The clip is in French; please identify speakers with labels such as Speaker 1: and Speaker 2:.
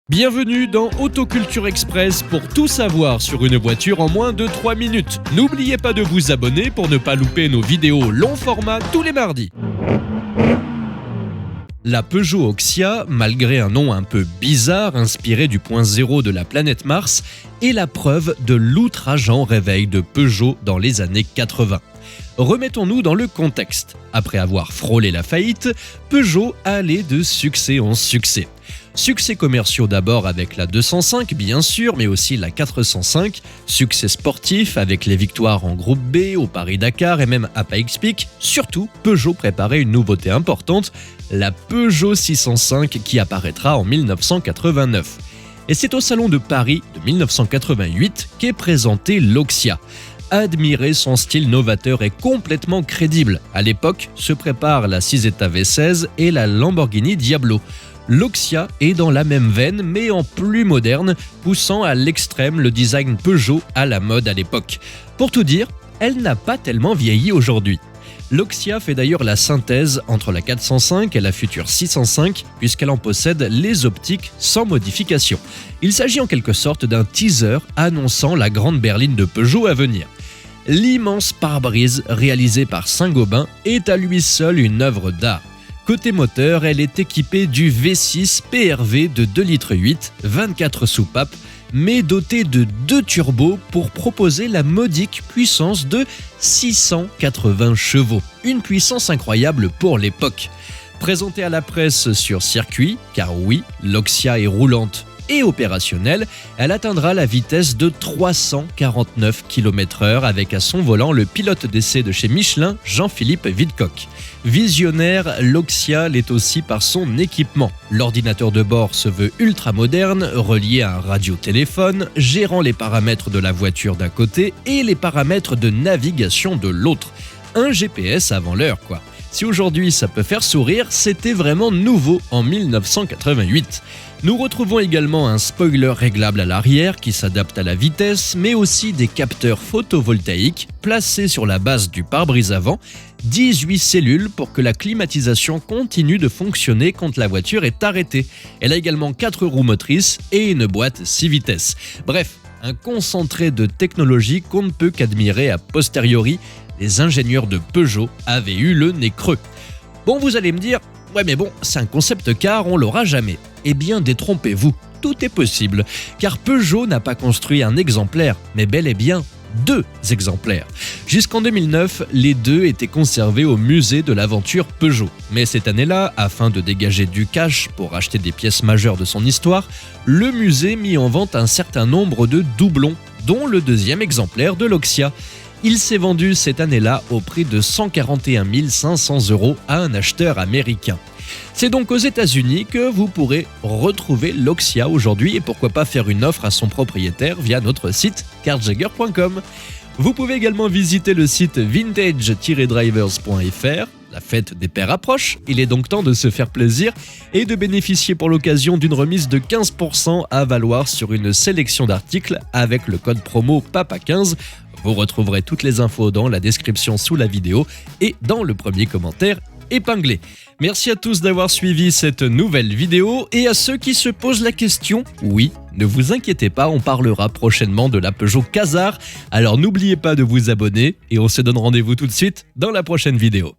Speaker 1: Bienvenue dans Autoculture Express pour tout savoir sur une voiture en moins de 3 minutes. N'oubliez pas de vous abonner pour ne pas louper nos vidéos long format tous les mardis. La Peugeot Oxia, malgré un nom un peu bizarre inspiré du point zéro de la planète Mars, est la preuve de l'outrageant réveil de Peugeot dans les années 80. Remettons-nous dans le contexte. Après avoir frôlé la faillite, Peugeot allait de succès en succès. Succès commerciaux d'abord avec la 205 bien sûr, mais aussi la 405. Succès sportif avec les victoires en groupe B, au Paris-Dakar et même à Pikes-Peak. Surtout, Peugeot préparait une nouveauté importante, la Peugeot 605 qui apparaîtra en 1989. Et c'est au Salon de Paris de 1988 qu'est présenté l'Oxia. Admirez son style novateur et complètement crédible. À l'époque, se préparent la Cizeta V16 et la Lamborghini Diablo. L'Oxia est dans la même veine, mais en plus moderne, poussant à l'extrême le design Peugeot à la mode à l'époque. Pour tout dire, elle n'a pas tellement vieilli aujourd'hui. L'Oxia fait d'ailleurs la synthèse entre la 405 et la future 605, puisqu'elle en possède les optiques sans modification. Il s'agit en quelque sorte d'un teaser annonçant la grande berline de Peugeot à venir. L'immense pare-brise réalisé par Saint-Gobain est à lui seul une œuvre d'art. Côté moteur, elle est équipée du V6 PRV de 2,8 litres, 24 soupapes, mais dotée de 2 turbos pour proposer la modique puissance de 680 chevaux. Une puissance incroyable pour l'époque. Présentée à la presse sur circuit, car oui, l'Oxia est roulante et opérationnelle, elle atteindra la vitesse de 349 km/h avec à son volant le pilote d'essai de chez Michelin, Jean-Philippe Vidcock. Visionnaire, l'Oxia l'est aussi par son équipement. L'ordinateur de bord se veut ultra moderne, relié à un radiotéléphone, gérant les paramètres de la voiture d'un côté et les paramètres de navigation de l'autre. Un GPS avant l'heure, quoi. Si aujourd'hui ça peut faire sourire, c'était vraiment nouveau en 1988. Nous retrouvons également un spoiler réglable à l'arrière qui s'adapte à la vitesse, mais aussi des capteurs photovoltaïques placés sur la base du pare-brise avant, 18 cellules pour que la climatisation continue de fonctionner quand la voiture est arrêtée. Elle a également 4 roues motrices et une boîte 6 vitesses. Bref, un concentré de technologie qu'on ne peut qu'admirer a posteriori. Les ingénieurs de Peugeot avaient eu le nez creux. Bon, vous allez me dire, ouais mais bon, c'est un concept car, on l'aura jamais. Eh bien, détrompez-vous, tout est possible, car Peugeot n'a pas construit un exemplaire, mais bel et bien 2 exemplaires. Jusqu'en 2009, les 2 étaient conservés au musée de l'aventure Peugeot. Mais cette année-là, afin de dégager du cash pour acheter des pièces majeures de son histoire, le musée mit en vente un certain nombre de doublons, dont le 2e exemplaire de l'Oxia. Il s'est vendu cette année-là au prix de 141 500 € à un acheteur américain. C'est donc aux États-Unis que vous pourrez retrouver l'Oxia aujourd'hui et pourquoi pas faire une offre à son propriétaire via notre site carjagger.com. Vous pouvez également visiter le site vintage-drivers.fr. La fête des pères approche, il est donc temps de se faire plaisir et de bénéficier pour l'occasion d'une remise de 15% à valoir sur une sélection d'articles avec le code promo PAPA15. Vous retrouverez toutes les infos dans la description sous la vidéo et dans le premier commentaire épinglé. Merci à tous d'avoir suivi cette nouvelle vidéo et à ceux qui se posent la question, oui, ne vous inquiétez pas, on parlera prochainement de la Peugeot Kazar, alors n'oubliez pas de vous abonner et on se donne rendez-vous tout de suite dans la prochaine vidéo.